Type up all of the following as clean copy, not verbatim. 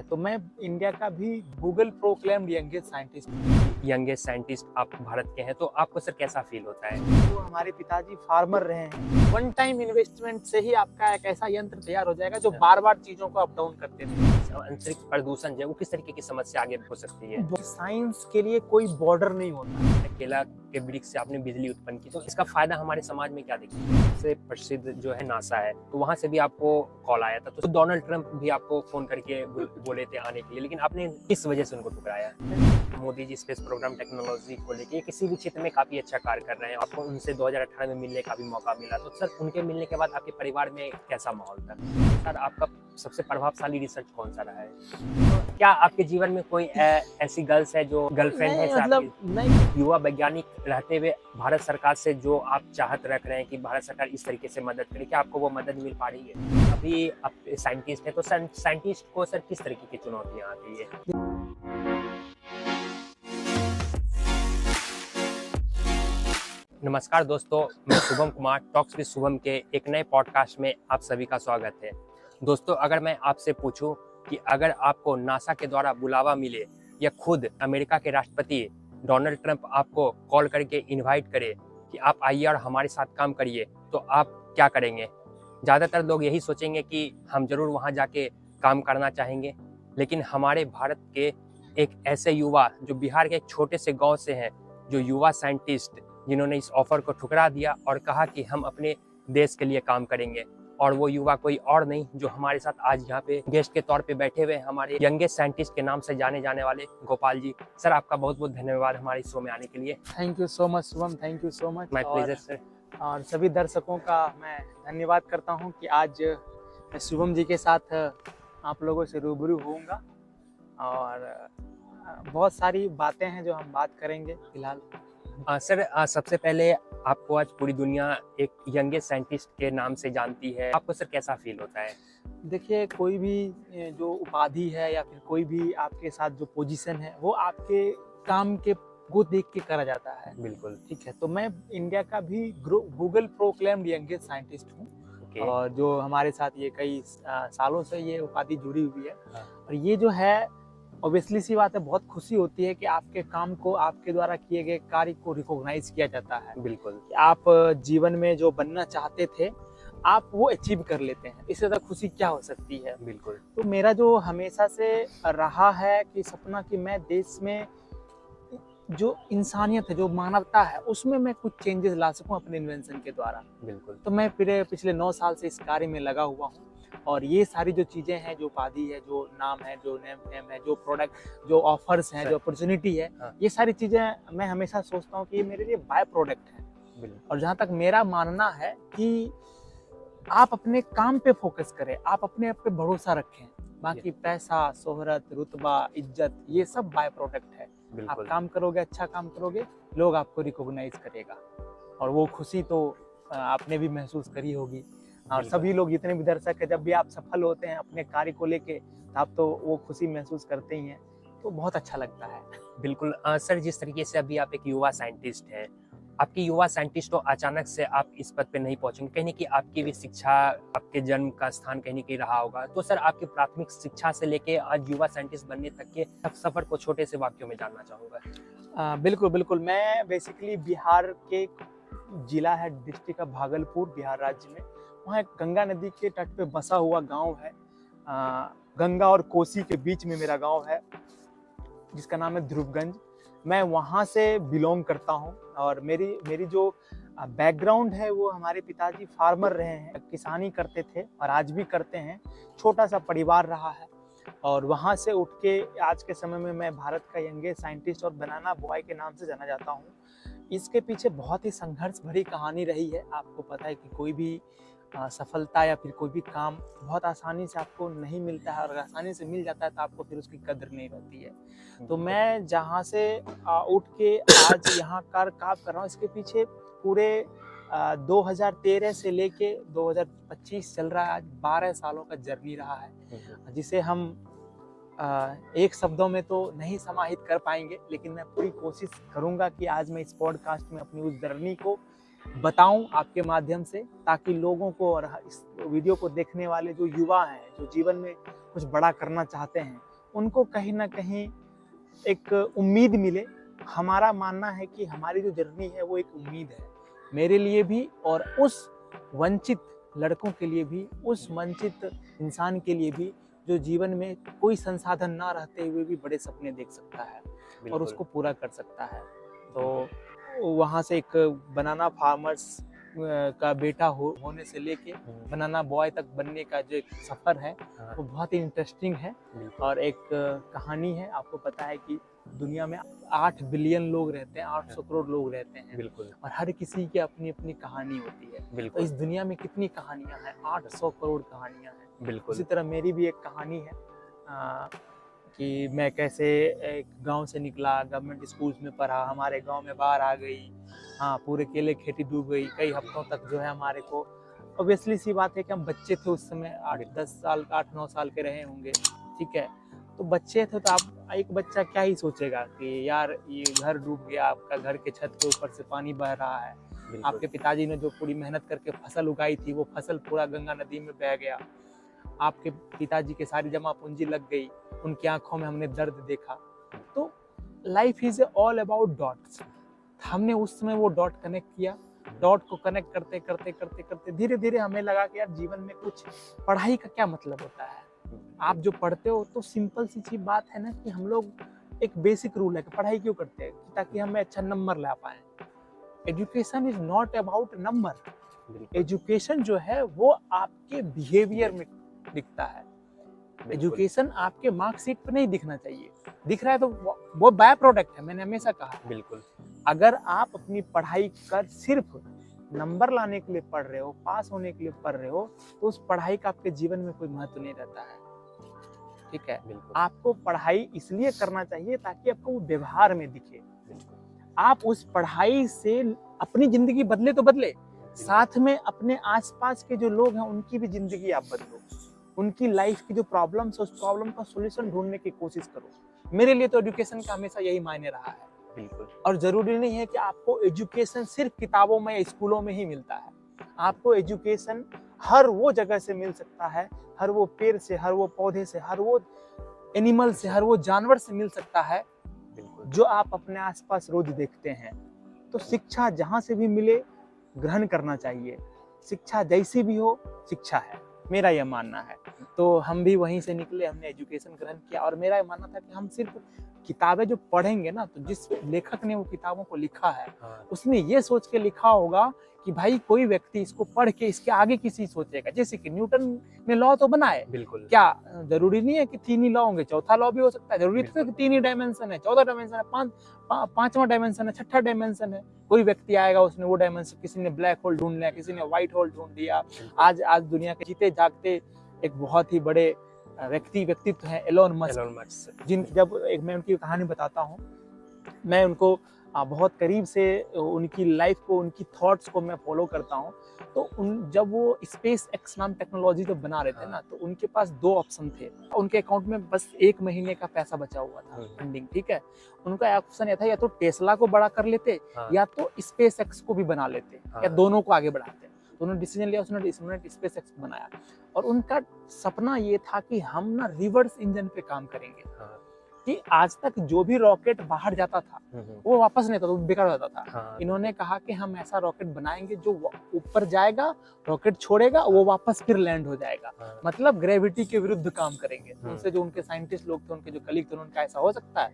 तो मैं इंडिया का भी गूगल प्रोक्लेम्ड यंगेस्ट साइंटिस्ट हूँ। यंगेस्ट साइंटिस्ट आप भारत के हैं, तो आपको सर कैसा फील होता है? तो हमारे पिताजी फार्मर रहे हैं। वन टाइम इन्वेस्टमेंट से ही आपका एक ऐसा यंत्र तैयार हो जाएगा जो बार बार चीजों को अप डाउन करते थे। अंतरिक्ष प्रदूषण जो है वो किस तरीके की समस्या आगे हो सकती है? साइंस के लिए कोई बॉर्डर नहीं होता। केला के वृक्ष से आपने बिजली उत्पन्न की, तो इसका फायदा हमारे समाज में क्या दिखता है? सबसे प्रसिद्ध जो है नासा है, तो वहां से भी आपको कॉल आया था, तो डोनाल्ड ट्रंप भी आपको फोन करके बोले थे आने के लिए, लेकिन आपने किस वजह से उनको ठुकराया? Modi ji space programme technology को लेके किसी भी क्षेत्र में काफी अच्छा कार्य कर रहे हैं। आपको उनसे 2018 में मिलने का भी मौका मिला, तो सर उनके मिलने के बाद आपके परिवार में कैसा माहौल था? सर आपका सबसे प्रभावशाली रिसर्च कौन सा रहा है? तो क्या आपके जीवन में कोई ऐसी गर्ल्स है जो गर्लफ्रेंड है? मतलब नहीं, युवा वैज्ञानिक रहते हुए भारत सरकार से जो आप चाहत रख रहे हैं कि भारत सरकार इस तरीके से मदद करे, क्या आपको वो मदद मिल पा रही है? अभी आप साइंटिस्ट है, तो साइंटिस्ट को सर किस तरीके की चुनौतियां आती है? नमस्कार दोस्तों, मैं शुभम कुमार टॉक्स विद शुभम के एक नए पॉडकास्ट में आप सभी का स्वागत है। दोस्तों, अगर मैं आपसे पूछूं कि अगर आपको नासा के द्वारा बुलावा मिले या खुद अमेरिका के राष्ट्रपति डोनाल्ड ट्रंप आपको कॉल करके इनवाइट करे कि आप आइए और हमारे साथ काम करिए, तो आप क्या करेंगे? ज़्यादातर लोग यही सोचेंगे कि हम जरूर वहाँ जाके काम करना चाहेंगे, लेकिन हमारे भारत के एक ऐसे युवा जो बिहार के एक छोटे से गाँव से हैं, जो युवा साइंटिस्ट जिन्होंने इस ऑफर को ठुकरा दिया और कहा कि हम अपने देश के लिए काम करेंगे, और वो युवा कोई और नहीं जो हमारे साथ आज यहाँ पे गेस्ट के तौर पे बैठे हुए हमारे यंगेस्ट साइंटिस्ट के नाम से जाने जाने वाले गोपाल जी। सर आपका बहुत बहुत धन्यवाद हमारे शो में आने के लिए। Thank you so much Shubham, thank you so much. My pleasure sir. और सभी दर्शकों का मैं धन्यवाद करता हूँ कि आज मैं शुभम जी के साथ आप लोगों से रूबरू होऊंगा, और बहुत सारी बातें हैं जो हम बात करेंगे फिलहाल। सर सबसे पहले आपको आज पूरी दुनिया एक यंगेस्ट साइंटिस्ट के नाम से जानती है, आपको सर कैसा फील होता है? देखिए, कोई भी जो उपाधि है या फिर कोई भी आपके साथ जो पोजीशन है वो आपके काम के को देख के करा जाता है। बिल्कुल ठीक है, तो मैं इंडिया का भी गूगल प्रोक्लेम्ड यंगेस्ट साइंटिस्ट हूँ। और जो हमारे साथ ये कई सालों से ये उपाधि जुड़ी हुई है। और ये जो है ऑब्वियसली सी बात है, बहुत खुशी होती है कि आपके काम को, आपके द्वारा किए गए कार्य को रिकॉग्नाइज किया जाता है। बिल्कुल, आप जीवन में जो बनना चाहते थे आप वो अचीव कर लेते हैं, इससे ज़्यादा खुशी क्या हो सकती है? बिल्कुल। तो मेरा जो हमेशा से रहा है कि सपना कि मैं देश में जो इंसानियत है, जो मानवता है, उसमें मैं कुछ चेंजेस ला सकूं अपने इन्वेंशन के द्वारा। बिल्कुल। तो मैं पिछले 9 साल से इस कार्य में लगा हुआ हूं, और ये सारी जो चीज़ें हैं, जो उपाधि है, जो नाम है, जो नेम है, जो प्रोडक्ट, जो ऑफर्स हैं, जो अपॉर्चुनिटी है, ये सारी चीज़ें मैं हमेशा सोचता हूँ कि ये मेरे लिए बाय प्रोडक्ट है। और जहाँ तक मेरा मानना है कि आप अपने काम पे फोकस करें, आप अपने आप पे भरोसा रखें, बाकी पैसा, शोहरत, रुतबा, इज्जत, ये सब बाय प्रोडक्ट है। आप काम करोगे, अच्छा काम करोगे, लोग आपको रिकॉग्नाइज करेगा, और वो खुशी तो आपने भी महसूस करी होगी। और सभी लोग, जितने भी दर्शक है, जब भी आप सफल होते हैं अपने कार्य को लेके, आप तो वो खुशी महसूस करते ही हैं, तो बहुत अच्छा लगता है। बिल्कुल। सर जिस तरीके से अभी आप एक युवा साइंटिस्ट हैं, आपकी युवा साइंटिस्ट तो अचानक से आप इस पद पे नहीं पहुंचेंगे, कहीं ना कहीं आपकी भी शिक्षा, आपके जन्म का स्थान कहीं ना कहीं रहा होगा। तो सर आपकी प्राथमिक शिक्षा से लेके आज युवा साइंटिस्ट बनने तक के सफर को छोटे से वाक्यों में जानना चाहूँगा। बिल्कुल बिल्कुल। मैं बेसिकली बिहार के जिला है, डिस्ट्रिक्ट ऑफ भागलपुर, बिहार राज्य में, वहाँ एक गंगा नदी के तट पे बसा हुआ गांव है। गंगा और कोसी के बीच में मेरा गांव है, जिसका नाम है ध्रुवगंज। मैं वहाँ से बिलोंग करता हूँ, और मेरी जो बैकग्राउंड है वो, हमारे पिताजी फार्मर रहे हैं, किसानी करते थे और आज भी करते हैं। छोटा सा परिवार रहा है, और वहाँ से उठ के आज के समय में मैं भारत का यंगेस्ट साइंटिस्ट और बनाना बॉय के नाम से जाना जाता हूँ। इसके पीछे बहुत ही संघर्ष भरी कहानी रही है। आपको पता है कि कोई भी सफलता या फिर कोई भी काम बहुत आसानी से आपको नहीं मिलता है, और आसानी से मिल जाता है तो आपको फिर उसकी कदर नहीं रहती है। तो मैं जहाँ से उठ के आज यहाँ काम कर रहा हूँ, इसके पीछे पूरे 2013 से लेके 2025 चल रहा है, आज 12 सालों का जर्नी रहा है, जिसे हम एक शब्दों में तो नहीं समाहित कर पाएंगे, लेकिन मैं पूरी कोशिश करूंगा कि आज मैं इस पॉडकास्ट में अपनी उस जर्नी को बताऊं आपके माध्यम से, ताकि लोगों को और इस वीडियो को देखने वाले जो युवा हैं, जो जीवन में कुछ बड़ा करना चाहते हैं, उनको कहीं ना कहीं एक उम्मीद मिले। हमारा मानना है कि हमारी जो जर्नी है वो एक उम्मीद है, मेरे लिए भी और उस वंचित लड़कों के लिए भी, उस वंचित इंसान के लिए भी जो जीवन में कोई संसाधन ना रहते हुए भी बड़े सपने देख सकता है और उसको पूरा कर सकता है। तो वहाँ से एक बनाना फार्मर्स का बेटा होने से लेके बनाना बॉय तक बनने का जो एक सफ़र है वो बहुत ही इंटरेस्टिंग है और एक कहानी है। आपको पता है कि दुनिया में 8 बिलियन लोग रहते हैं, 800 करोड़ लोग रहते हैं। बिल्कुल। और हर किसी की अपनी अपनी कहानी होती है। तो इस दुनिया में कितनी कहानियां हैं, 800 करोड़ कहानियां हैं। बिल्कुल। इसी तरह मेरी भी एक कहानी है कि मैं कैसे एक गांव से निकला, गवर्नमेंट स्कूल्स में पढ़ा, हमारे गांव में बाढ़ आ गई, हाँ पूरे केले खेती डूब गई, कई हफ्तों तक जो है हमारे को, ऑब्वियसली सी बात है कि हम बच्चे थे उस समय, 8-10 साल, 8-9 साल के रहे होंगे, ठीक है। तो बच्चे थे तो आप एक बच्चा क्या ही सोचेगा कि यार ये घर डूब गया, आपका घर के छत के ऊपर से पानी बह रहा है, आपके पिताजी ने जो पूरी मेहनत करके फसल उगाई थी वो फसल पूरा गंगा नदी में बह गया, आपके पिताजी की सारी जमा पूंजी लग गई, उनकी आंखों में हमने दर्द देखा। तो life is all about dots. हमने उस समय वो डॉट कनेक्ट किया, डॉट को कनेक्ट करते करते करते करते धीरे धीरे हमें लगा कि यार जीवन में कुछ पढ़ाई का क्या मतलब होता है। आप जो पढ़ते हो तो सिंपल सी चीज बात है ना कि हम लोग एक बेसिक रूल है कि पढ़ाई क्यों करते हैं, ताकि हमें अच्छा नंबर ला पाए। Education is not about number. Education जो है वो आपके बिहेवियर में दिखता है। एजुकेशन आपके मार्कशीट पे नहीं दिखना चाहिए, दिख रहा है तो वो बाय प्रोडक्ट है, मैंने हमेशा कहा। बिल्कुल। अगर आप अपनी पढ़ाई कर सिर्फ नंबर लाने के लिए पढ़ रहे हो, पास होने के लिए पढ़ रहे हो, तो उस पढ़ाई का आपके जीवन में कोई महत्व नहीं रहता है, ठीक है। आपको पढ़ाई इसलिए करना चाहिए ताकि आपको वो व्यवहार में दिखे। आप उस पढ़ाई से अपनी जिंदगी बदले तो बदले, साथ में अपने आसपास के जो लोग हैं उनकी भी जिंदगी आप बदलो, उनकी लाइफ की जो प्रॉब्लम्स है उस प्रॉब्लम का सॉल्यूशन ढूंढने की कोशिश करो। मेरे लिए तो एजुकेशन का हमेशा यही मायने रहा है। बिल्कुल। और जरूरी नहीं है कि आपको एजुकेशन सिर्फ किताबों में या स्कूलों में ही मिलता है। आपको एजुकेशन हर वो जगह से मिल सकता है, हर वो पेड़ से, हर वो पौधे से, हर वो एनिमल से, हर वो जानवर से मिल सकता है जो आप अपने आसपास रोज देखते हैं। तो शिक्षा जहां से भी मिले ग्रहण करना चाहिए। शिक्षा जैसी भी हो, शिक्षा है, मेरा यह मानना है। तो हम भी वहीं से निकले, हमने एजुकेशन ग्रहण किया और मेरा मानना था कि हम सिर्फ किताबें जो पढ़ेंगे ना, तो जिस लेखक ने वो किताबों को लिखा है उसने ये सोच के लिखा होगा कि भाई कोई व्यक्ति इसको पढ़ के इसके आगे किसी सोचेगा। जैसे कि न्यूटन ने लॉ तो बनाए, बिल्कुल। क्या जरूरी नहीं है कि 3 ही लॉ होंगे, चौथा लॉ भी हो सकता है। जरूरी तो है कि 3 ही डायमेंशन है, चौथा डायमेंशन है, पांचवा डायमेंशन है, छठा डायमेंशन है। कोई व्यक्ति आएगा उसने वो डायमेंशन, किसी ने ब्लैक होल ढूंढ लिया, किसी ने व्हाइट होल ढूंढ लिया। आज दुनिया के जीते जागते एक बहुत ही बड़े व्यक्तित्व है एलोन मस्क, जब मैं उनकी कहानी बताता हूँ, मैं उनको बहुत करीब से उनकी लाइफ को, उनकी थॉट्स को मैं फॉलो करता हूँ। तो जब वो स्पेस एक्स नाम टेक्नोलॉजी जब बना रहे थे ना, तो उनके पास 2 ऑप्शन थे। उनके अकाउंट में बस 1 महीने का पैसा बचा हुआ था, फंडिंग, ठीक है। उनका ऑप्शन यह था या तो टेस्ला को बड़ा कर लेते या तो स्पेस एक्स को भी बना लेते, या दोनों को आगे बढ़ाते। तो उन्होंने डिसीजन लिया, उन्होंने स्पेस एक्स बनाया। और उनका सपना ये था कि हम ना रिवर्स इंजन पे काम करेंगे, कि आज तक जो भी रॉकेट बाहर जाता था वो वापस नहीं आता, वो बेकार हो जाता था। इन्होंने कहा कि हम ऐसा रॉकेट बनाएंगे जो ऊपर जाएगा, रॉकेट छोड़ेगा, वो वापस फिर लैंड हो जाएगा, मतलब ग्रेविटी के विरुद्ध काम करेंगे। उनसे जो उनके साइंटिस्ट लोग थे, उनके जो कलीग थे, उन्होंने कहा ऐसा हो सकता है,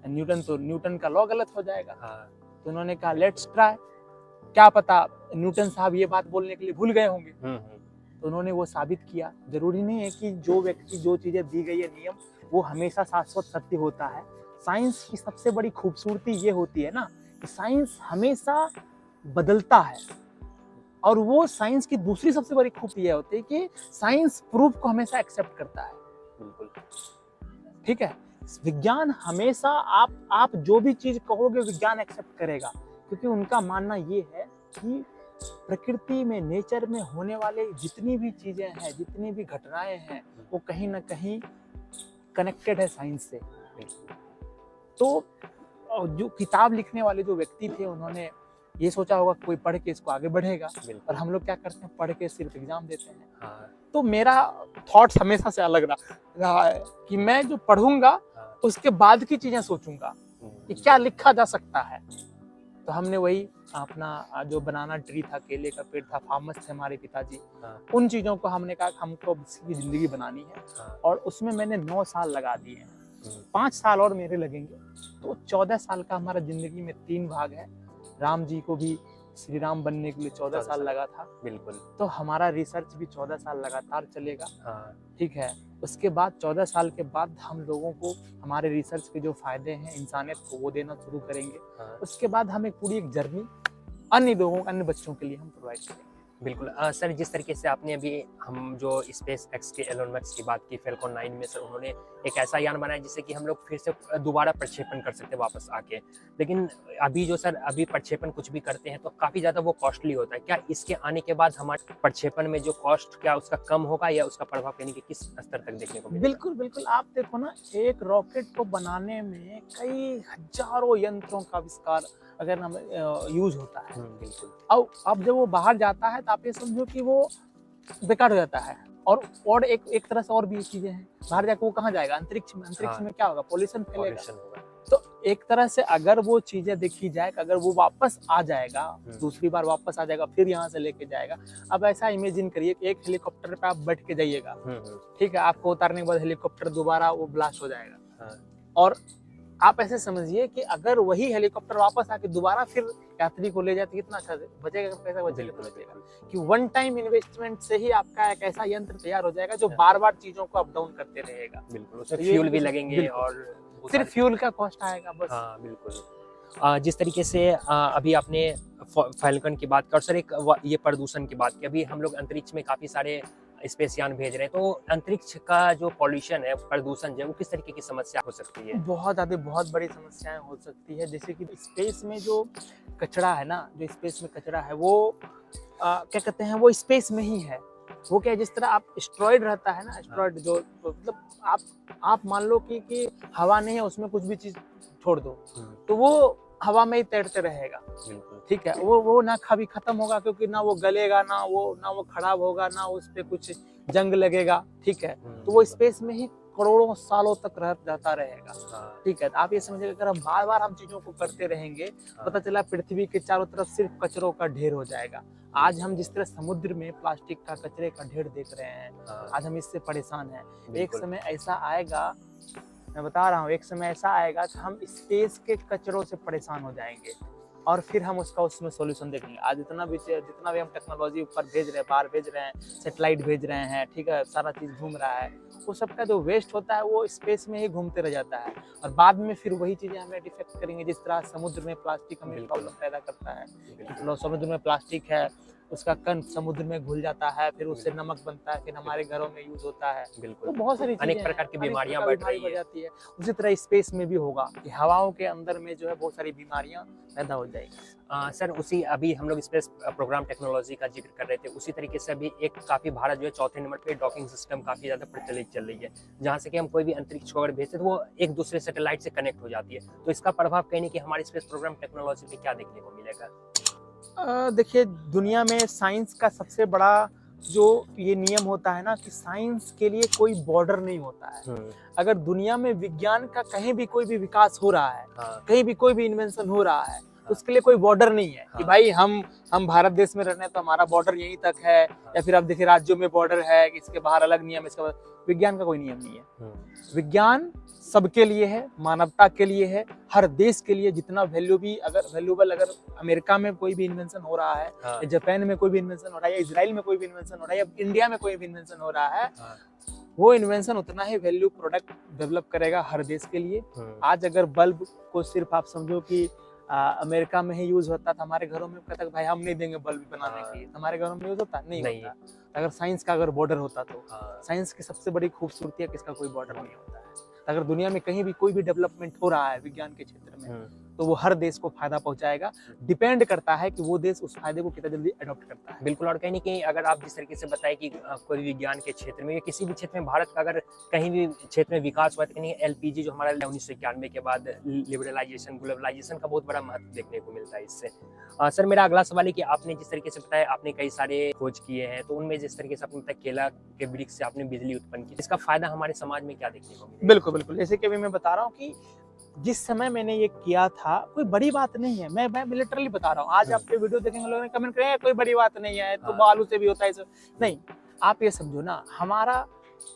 न्यूटन का लॉ गलत हो जाएगा। तो उन्होंने कहा लेट्स ट्राई, क्या पता न्यूटन साहब ये बात बोलने के लिए भूल गए होंगे। तो उन्होंने वो साबित किया। जरूरी नहीं है कि जो व्यक्ति जो चीजें दी गई है नियम वो हमेशा शाश्वत सत्य होता है। साइंस की सबसे बड़ी खूबसूरती ये होती है ना कि साइंस हमेशा बदलता है, और वो साइंस की दूसरी सबसे बड़ी खूबी यह होती है कि साइंस प्रूफ को हमेशा एक्सेप्ट करता है। बिल्कुल, ठीक है। विज्ञान हमेशा आप जो भी चीज कहोगे विज्ञान एक्सेप्ट करेगा, क्योंकि उनका मानना ये है कि प्रकृति में, नेचर में होने वाले जितनी भी चीजें हैं, जितनी भी घटनाएं हैं, वो कहीं ना कहीं कनेक्टेड है साइंस से। तो जो किताब लिखने वाले जो व्यक्ति थे, उन्होंने ये सोचा होगा कोई पढ़ के इसको आगे बढ़ेगा, और बिल्कुल। हम लोग क्या करते हैं, पढ़ के सिर्फ एग्जाम देते हैं। हाँ, तो मेरा थॉट्स हमेशा से अलग रहा है कि मैं जो पढ़ूंगा हाँ। उसके बाद की चीजें सोचूंगा कि क्या लिखा जा सकता है। तो हमने वही अपना जो बनाना ट्री था, केले का पेड़ था, फार्मर्स थे हमारे पिताजी, हाँ, उन चीजों को हमने कहा कि हमको अब इसकी जिंदगी बनानी है, हाँ। और उसमें मैंने 9 साल लगा दिए हैं। हम्म, 5 साल और मेरे लगेंगे, तो 14 साल का हमारा जिंदगी में 3 भाग है। राम जी को भी श्री राम बनने के लिए 14 साल लगा था, बिल्कुल। तो हमारा रिसर्च भी 14 साल लगातार चलेगा। हाँ, ठीक है, उसके बाद 14 साल के बाद हम लोगों को हमारे रिसर्च के जो फायदे हैं इंसानियत को वो देना शुरू करेंगे। हाँ। उसके बाद हम एक पूरी एक जर्नी अन्य लोगों, अन्य बच्चों के लिए हम प्रोवाइड करेंगे। बिल्कुल। सर, जिस तरीके से आपने अभी हम जो स्पेस एक्स के एलोन मस्क की बात की, फैल्कन 9 में सर उन्होंने एक ऐसा यान बनाया जिससे कि हम लोग फिर से दोबारा प्रक्षेपण कर सकते हैं वापस आके। लेकिन अभी जो सर अभी प्रक्षेपण कुछ भी करते हैं तो काफ़ी ज़्यादा वो कॉस्टली होता है। क्या इसके आने के बाद हमारे प्रक्षेपण में जो कॉस्ट क्या उसका कम होगा, या उसका प्रभाव यानी कि किस स्तर तक देखने को मिलेगा? बिल्कुल बिल्कुल, आप देखो ना, एक रॉकेट को बनाने में कई हजारों यंत्रों का आविष्कार अगर हम यूज होता है। बिल्कुल। अब जब वो बाहर जाता है तो आप ये समझो कि वो बेकार हो जाता है। और एक तरह से और भी चीजें हैं, बाहर जाकर वो कहाँ जाएगा, अंतरिक्ष में। अंतरिक्ष हाँ। में क्या होगा, पॉल्यूशन फैलेगा। पॉल्यूशन होगा। तो एक तरह से अगर वो चीजें देखी जाए, अगर वो वापस आ जाएगा, दूसरी बार वापस आ जाएगा, फिर यहाँ से लेके जाएगा। अब ऐसा इमेजिन करिए कि एक हेलीकॉप्टर पे आप बैठ के जाइएगा, ठीक है, आपको उतारने के बाद हेलीकॉप्टर दोबारा वो ब्लास्ट हो जाएगा। हाँ। और आप ऐसे समझिए कि अगर वही हेलीकॉप्टर वापस आके दोबारा फिर यात्री को ले जाए तो कितना अच्छा बचेगा, पैसा बचेगा। कि वन टाइम इन्वेस्टमेंट से ही आपका एक ऐसा यंत्र तैयार हो जाएगा जो बार बार चीजों को अप डाउन करते रहेगा। बिल्कुल, उसमें तो ये फ्यूल भी लगेंगे और सिर्फ फ्यूल का कॉस्ट आएगा बस। हाँ, बिल्कुल। जिस तरीके से अभी आपने फैल्कन की बात की, और सर एक ये प्रदूषण की बात की, अभी हम लोग अंतरिक्ष में काफ़ी सारे स्पेस यान भेज रहे हैं, तो अंतरिक्ष का जो पॉल्यूशन है, प्रदूषण जो है, वो किस तरीके की समस्या हो सकती है? बहुत बड़ी समस्याएं हो सकती है। जैसे कि स्पेस में जो कचरा है ना, जो स्पेस में कचरा है वो क्या कहते हैं, वो स्पेस में ही है। वो क्या है, जिस तरह आप एस्ट्रॉइड रहता है ना, एस्ट्रॉइड जो मतलब आप मान लो कि हवा नहीं है, उसमें कुछ भी चीज छोड़ दो तो वो हवा में ही तैरते रहेगा। ठीक है, वो ना कभी खत्म होगा, क्योंकि ना वो गलेगा, ना वो खराब होगा, ना उस पे कुछ जंग लगेगा। ठीक है, तो वो स्पेस में ही करोड़ों सालों तक रहता रहेगा। ठीक है, तो आप ये समझिए, अगर हम बार बार हम चीजों को करते रहेंगे, पता चला पृथ्वी के चारों तरफ सिर्फ कचरों का ढेर हो जाएगा। आज हम जिस तरह समुद्र में प्लास्टिक का कचरे का ढेर देख रहे हैं, आज हम इससे परेशान हैं। एक समय ऐसा आएगा, मैं बता रहा हूँ, एक समय ऐसा आएगा कि हम स्पेस के कचरों से परेशान हो जाएंगे, और फिर हम उसमें सॉल्यूशन देखेंगे। आज जितना भी हम टेक्नोलॉजी ऊपर भेज रहे हैं, बाहर भेज रहे हैं, सैटेलाइट भेज रहे हैं, ठीक है, सारा चीज घूम रहा है, वो सबका जो वेस्ट होता है वो स्पेस में ही घूमते रह जाता है, और बाद में फिर वही चीजें हमें डिफेक्ट करेंगे। जिस तरह समुद्र में प्लास्टिक हमें प्रॉब्लम पैदा करता है, मतलब समुद्र में प्लास्टिक है, उसका कण समुद्र में घुल जाता है, फिर उससे नमक बनता है, फिर हमारे घरों में यूज होता है। तो बहुत सारी अनेक प्रकार की बीमारियां बढ़ जाती है। उसी तरह स्पेस में भी होगा कि हवाओं के अंदर में जो है बहुत सारी बीमारियां पैदा हो जाएगी। सर, उसी अभी हम लोग स्पेस प्रोग्राम टेक्नोलॉजी का जिक्र कर रहे थे, उसी तरीके से अभी एक काफ़ी भारत जो है 4थे नंबर पे डॉकिंग सिस्टम काफ़ी ज़्यादा प्रचलित चल रही है, जहाँ से कि हम कोई भी अंतरिक्ष को अगर भेजते हैं तो वो एक दूसरे सैटेलाइट से कनेक्ट हो जाती है। तो इसका प्रभाव कहीं नहीं कि हमारे स्पेस प्रोग्राम टेक्नोलॉजी पे क्या देखने को मिलेगा? देखिए, दुनिया में साइंस का सबसे बड़ा जो ये नियम होता है ना कि साइंस के लिए कोई बॉर्डर नहीं होता है। अगर दुनिया में विज्ञान का कहीं भी कोई भी विकास हो रहा है, कहीं भी कोई भी इन्वेंशन हो रहा है, उसके लिए कोई बॉर्डर नहीं है कि भाई हम भारत देश में रहने तो हमारा बॉर्डर यहीं तक है, या फिर आप देखिए राज्यों में बॉर्डर है कि इसके बाहर अलग नियम, इसके विज्ञान का कोई नियम नहीं है। विज्ञान सबके लिए है, मानवता के लिए है, हर देश के लिए। जितना वैल्यूबल अगर अमेरिका में कोई भी इन्वेंशन हो रहा है, या जापान में कोई भी इन्वेंशन हो रहा है, या इजराइल में कोई भी इन्वेंशन हो रहा है, या इंडिया में कोई भी इन्वेंशन हो रहा है, वो इन्वेंशन उतना ही वैल्यू प्रोडक्ट डेवलप करेगा हर देश के लिए। आज अगर बल्ब को सिर्फ आप समझो कि अमेरिका में ही यूज होता था, हमारे घरों में कहता भाई हम नहीं देंगे बल्ब बनाने के लिए, हमारे घरों में यूज होता नहीं होता। अगर साइंस का अगर बॉर्डर होता तो साइंस की सबसे बड़ी खूबसूरती है कि इसका कोई बॉर्डर नहीं होता है। अगर दुनिया में कहीं भी कोई भी डेवलपमेंट हो रहा है विज्ञान के क्षेत्र में, तो वो हर देश को फायदा पहुंचाएगा। डिपेंड करता है कि वो देश उस फायदे को कितना जल्दी अडॉप्ट करता है। बिल्कुल, और कहीं न कहीं अगर आप जिस तरीके से बताएं कि कोई विज्ञान के क्षेत्र में या किसी भी क्षेत्र में भारत का अगर कहीं भी क्षेत्र में विकास हुआ, तो कहीं एलपीजी जो हमारा 1991 के बाद लिबरलाइजेशन, ग्लोबलाइजेशन का बहुत बड़ा महत्व देखने को मिलता है इससे। सर, मेरा अगला सवाल है कि आपने जिस तरीके से बताया आपने कई सारे खोज किए हैं, तो उनमें जिस तरीके से आपने बताया केला के वृक्ष से आपने बिजली उत्पन्न की, इसका फायदा हमारे समाज में क्या देखने को मिलेगा? बिल्कुल बिल्कुल, जैसे कि अभी मैं बता रहा हूँ कि जिस समय मैंने ये किया था, कोई बड़ी बात नहीं है। मैं लिटरली बता रहा हूँ। आज आपके वीडियो देखेंगे लोग कमेंट करेंगे कोई बड़ी बात नहीं है, तो आलू से भी होता है। नहीं, आप ये समझो ना, हमारा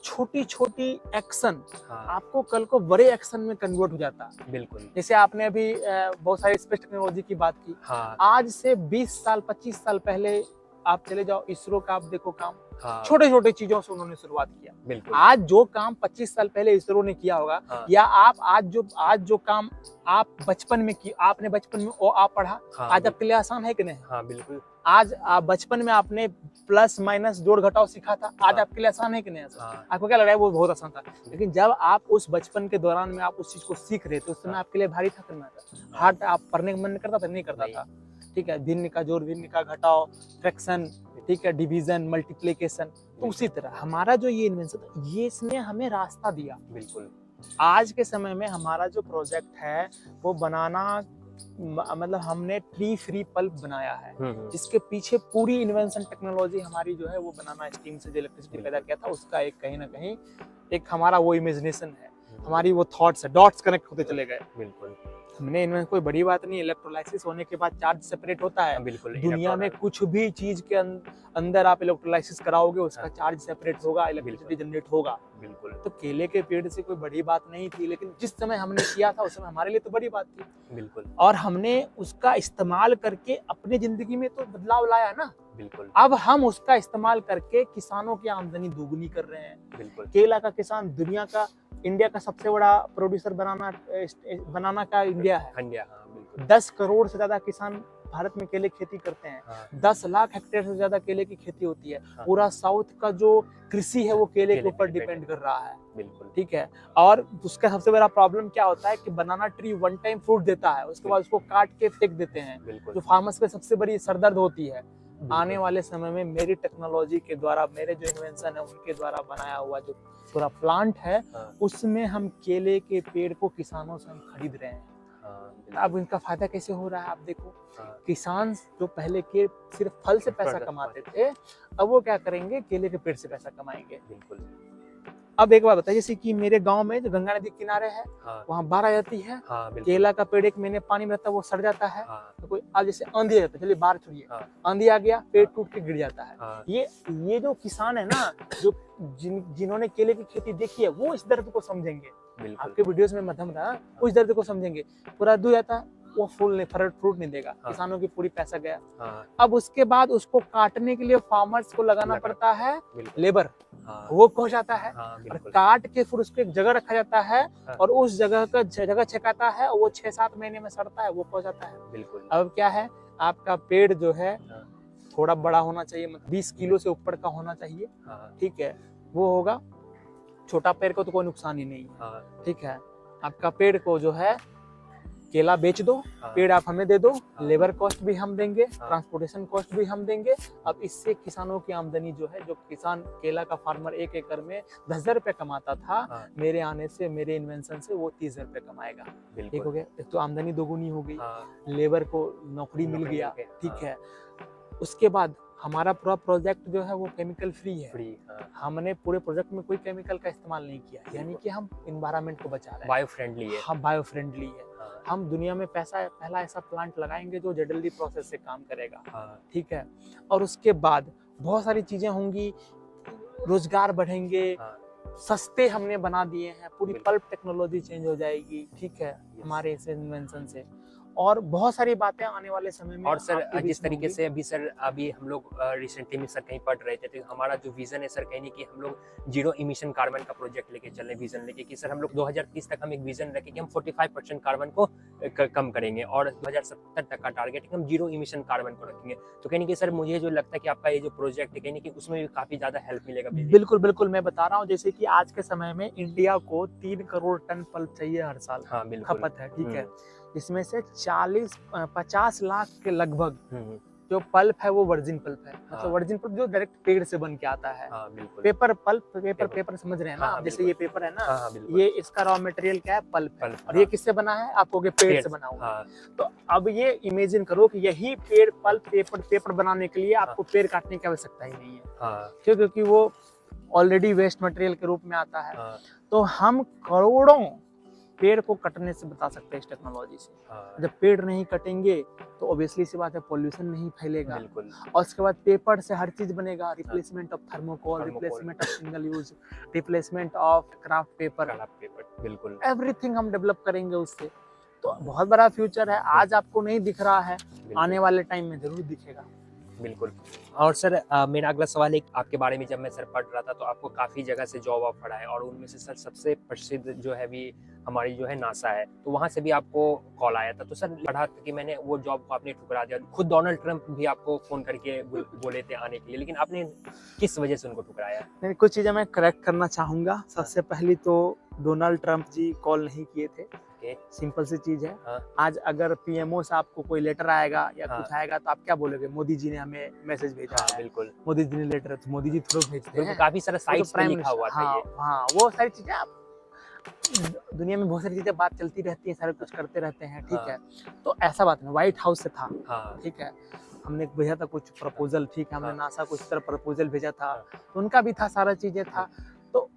छोटी छोटी एक्शन आपको कल को बड़े एक्शन में कन्वर्ट हो जाता है। बिल्कुल, जैसे आपने अभी बहुत सारी स्पेस टेक्नोलॉजी की बात की। आज से 20 साल 25 साल पहले आप चले जाओ, इसरो का आप देखो काम, छोटे छोटे चीजों से उन्होंने शुरुआत किया। बिल्कुल, आज जो काम 25 साल पहले इसरो ने किया होगा, या आप आज जो काम आप बचपन में की, आपने बचपन में वो आप पढ़ा, आज आपके लिए आसान है कि नहीं? हाँ, बिल्कुल। आज आप बचपन में आपने प्लस माइनस जोड़ घटाव सीखा था, आज आपके लिए आसान है कि नहीं? आपको क्या लग रहा है वो बहुत आसान था, लेकिन जब आप उस बचपन के दौरान में आप उस चीज को सीख रहे थे, उस समय आपके लिए भारी था करना था, हार्ड आप पढ़ने का मन करता था, नहीं करता था। ठीक है, भिन्न का जोड़, भिन्न का घटाव, फ्रैक्शन, ठीक है, डिवीजन, मल्टीप्लिकेशन। तो उसी तरह हमारा जो ये इन्वेंशन था, ये इसने हमें रास्ता दिया। बिल्कुल, आज के समय में हमारा जो प्रोजेक्ट है वो बनाना, मतलब हमने ट्री फ्री पल्प बनाया है, जिसके पीछे पूरी इन्वेंशन टेक्नोलॉजी हमारी जो है वो बनाना, स्टीम से जो इलेक्ट्रिसिटी पैदा किया था, उसका एक कहीं ना कहीं एक हमारा वो इमेजिनेशन है, हमारी वो थॉट्स है, डॉट्स कनेक्ट होते चले गए। बिल्कुल, हमने इनमें कोई बड़ी बात नहीं, इलेक्ट्रोलाइसिस होने के बाद चार्ज सेपरेट होता है। बिल्कुल, दुनिया में कुछ भी चीज के अंदर आप इलेक्ट्रोलाइसिस कराओगे, उसका चार्ज सेपरेट होगा, इलेक्ट्रिसिटी जनरेट होगा। बिल्कुल, तो केले के पेड़ से कोई बड़ी बात नहीं थी, लेकिन जिस समय हमने किया था उस समय हमारे लिए तो बड़ी बात थी। बिल्कुल, और हमने उसका इस्तेमाल करके अपनी जिंदगी में तो बदलाव लाया ना। बिल्कुल, अब हम उसका इस्तेमाल करके किसानों की आमदनी दोगुनी कर रहे हैं। बिल्कुल, केला का किसान इंडिया का सबसे बड़ा प्रोड्यूसर बनाना का इंडिया है। इंडिया, हाँ, बिल्कुल, 10 करोड़ से ज्यादा किसान भारत में केले की खेती करते हैं। 10 लाख हेक्टेयर से ज्यादा केले की खेती होती है। पूरा साउथ का जो कृषि है वो केले के ऊपर डिपेंड कर रहा है। बिल्कुल, ठीक है, और उसका सबसे बड़ा प्रॉब्लम क्या होता है कि बनाना ट्री वन टाइम फ्रूट देता है, उसके बाद उसको काट के फेंक देते हैं, जो फार्मर्स के सबसे बड़ी सरदर्द होती है। आने वाले समय में मेरी टेक्नोलॉजी के द्वारा, मेरे जो इन्वेंशन है उनके द्वारा बनाया हुआ जो पूरा प्लांट है, उसमें हम केले के पेड़ को किसानों से हम खरीद रहे हैं। अब इनका फायदा कैसे हो रहा है आप देखो। किसान जो पहले के सिर्फ फल से पैसा कमाते थे, अब वो क्या करेंगे, केले के पेड़ से पैसा कमाएंगे। बिल्कुल। अब एक बात बताइए, जैसे कि मेरे गांव में जो गंगा नदी किनारे है, वहाँ बाढ़ आ जाती है, केला का पेड़ 1 महीने पानी में रहता है, वो सड़ जाता है। तो कोई अब जैसे आंधी आ जाता है, चलिए बाढ़ छोड़िए, आंधी आ गया, पेड़ टूट के गिर जाता है। ये जो किसान है ना, जो जिन्होंने केले की खेती देखी है, वो इस दर्द को समझेंगे। आपके वीडियोस में मध्यम था, उस दर्द को समझेंगे। पूरा दूर जाता है, वो फ्रूट नहीं देगा, किसानों की पूरी पैसा गया। अब उसके बाद उसको काटने के लिए फार्मर्स को लगाना पड़ता है लेबर, वो पहुंच जाता है, और काट के फिर उसको एक जगह रखा जाता है, और उस जगह छकाता है, वो 6-7 महीने में सड़ता है, वो पहुंच जाता है। बिल्कुल। अब क्या है, आपका पेड़ जो है थोड़ा बड़ा होना चाहिए, मतलब 20 किलो से ऊपर का होना चाहिए। ठीक है, वो होगा, छोटा पेड़ को तो कोई नुकसान ही नहीं है। ठीक है, आपका पेड़ को जो है केला बेच दो, पेड़ आप हमें दे दो, लेबर कॉस्ट भी हम देंगे, ट्रांसपोर्टेशन कॉस्ट भी हम देंगे। अब इससे किसानों की आमदनी जो है, जो किसान केला का फार्मर 1 एकड़ में 10,000 रुपए कमाता था, मेरे आने से, मेरे इन्वेंशन से वो 30,000 रुपए कमाएगा। ठीक हो गया, एक तो आमदनी दोगुनी हो गई, लेबर को नौकरी मिल गया। ठीक है, उसके बाद हमारा पूरा प्रोजेक्ट जो है वो केमिकल फ्री है। हमने पूरे प्रोजेक्ट में कोई केमिकल का इस्तेमाल नहीं किया, यानी कि हम एनवायरनमेंट को बचा रहे हैं, बायो फ्रेंडली है। हाँ, बायो फ्रेंडली है। हम दुनिया में पहला ऐसा प्लांट लगाएंगे जो जेडली प्रोसेस से काम करेगा। ठीक है, और उसके बाद बहुत सारी चीजें होंगी, रोजगार बढ़ेंगे, सस्ते हमने बना दिए हैं, पूरी पल्प टेक्नोलॉजी चेंज हो जाएगी। ठीक है, हमारे इस इन्वेंशन से, और बहुत सारी बातें आने वाले समय में। और सर, जिस तरीके से अभी हम लोग रिसेंटली में सर कहीं पढ़ रहे थे, तो हमारा जो विजन है सर, कहीं नहीं कि हम लोग 0 इमिशन कार्बन का प्रोजेक्ट लेके चल रहे, विजन लेके कि सर हम लोग 2030 तक हम एक विजन रखें कि हम 45% कार्बन को कम करेंगे, और 2070 तक का टारगेट हम 0 इमिशन कार्बन को रखेंगे। तो कहीं नहीं कि सर मुझे जो लगता है कि आपका ये जो प्रोजेक्ट है, कहीं नहीं कि उसमें भी काफी ज्यादा हेल्प मिलेगा। बिल्कुल बिल्कुल, मैं बता रहा हूँ, जैसे कि आज के समय में इंडिया को 3 करोड़ टन पल्प चाहिए हर साल, खपत है। ठीक है, जिसमें से 50 लाख के लगभग जो पल्प है वो वर्जिन पल्प है। मतलब वर्जिन पल्प जो डायरेक्ट पेड़ से बन के आता है। पेपर पल्प, पेपर समझ रहे हैं ना? जैसे ये पेपर है ना, ये इसका रॉ मटेरियल क्या है? पल्प है। और ये किससे बना है? आपको पेड़ से बना हुआ है। तो अब ये इमेजिन करो कि यही पेड़ पल्प पेपर बनाने के लिए आपको पेड़ काटने की आवश्यकता ही नहीं है, क्योंकि वो ऑलरेडी वेस्ट मटेरियल के रूप में आता है। तो हम करोड़ों पेड़ को कटने से बता सकते हैं इस टेक्नोलॉजी से। जब पेड़ नहीं कटेंगे तो ऑब्वियसली सी बात है पॉल्यूशन नहीं फैलेगा। और उसके बाद पेपर से हर चीज बनेगा, replacement of thermocol, replacement of single use, replacement of craft paper, बिल्कुल एवरीथिंग हम डेवलप करेंगे उससे। तो बहुत बड़ा फ्यूचर है, आज आपको नहीं दिख रहा है, आने वाले टाइम में जरूर दिखेगा। बिल्कुल। और सर मेरा अगला सवाल है, आपके बारे में जब मैं सर पढ़ रहा था तो आपको काफ़ी जगह से जॉब ऑफर है और उनमें से सर सबसे प्रसिद्ध जो है भी हमारी जो है नासा है, तो वहाँ से भी आपको कॉल आया था। तो सर पढ़ा कि मैंने वो जॉब को आपने ठुकरा दिया। खुद डोनाल्ड ट्रंप भी आपको फ़ोन करके बोले थे आने के लिए, लेकिन आपने किस वजह से उनको ठुकराया? नहीं, कुछ चीज़ें मैं करेक्ट करना चाहूँगा। सबसे पहली तो डोनाल्ड ट्रंप जी कॉल नहीं किए थे। सिंपल सी चीज है। आज अगर पीएमओ से आपको कोई लेटर आएगा या कुछ आएगा तो आप क्या बोलोगे? मोदी जी ने हमें मैसेज भेजा है। बिल्कुल, मोदी जी ने लेटर, तो मोदी जी थ्रू भेजते हैं। काफी सारा साइट्स पे लिखा हुआ था ये। हाँ, वो सारी चीजें आप दुनिया में बहुत सारी चीजें बात चलती रहती है, सारे कुछ करते रहते हैं, ठीक है। तो ऐसा बात नहीं, व्हाइट हाउस से था, ठीक है। हमने भेजा था कुछ प्रपोजल, ठीक है, हमने नासा कुछ तरह प्रपोजल भेजा था, तो उनका भी था, सारा चीजें था। तो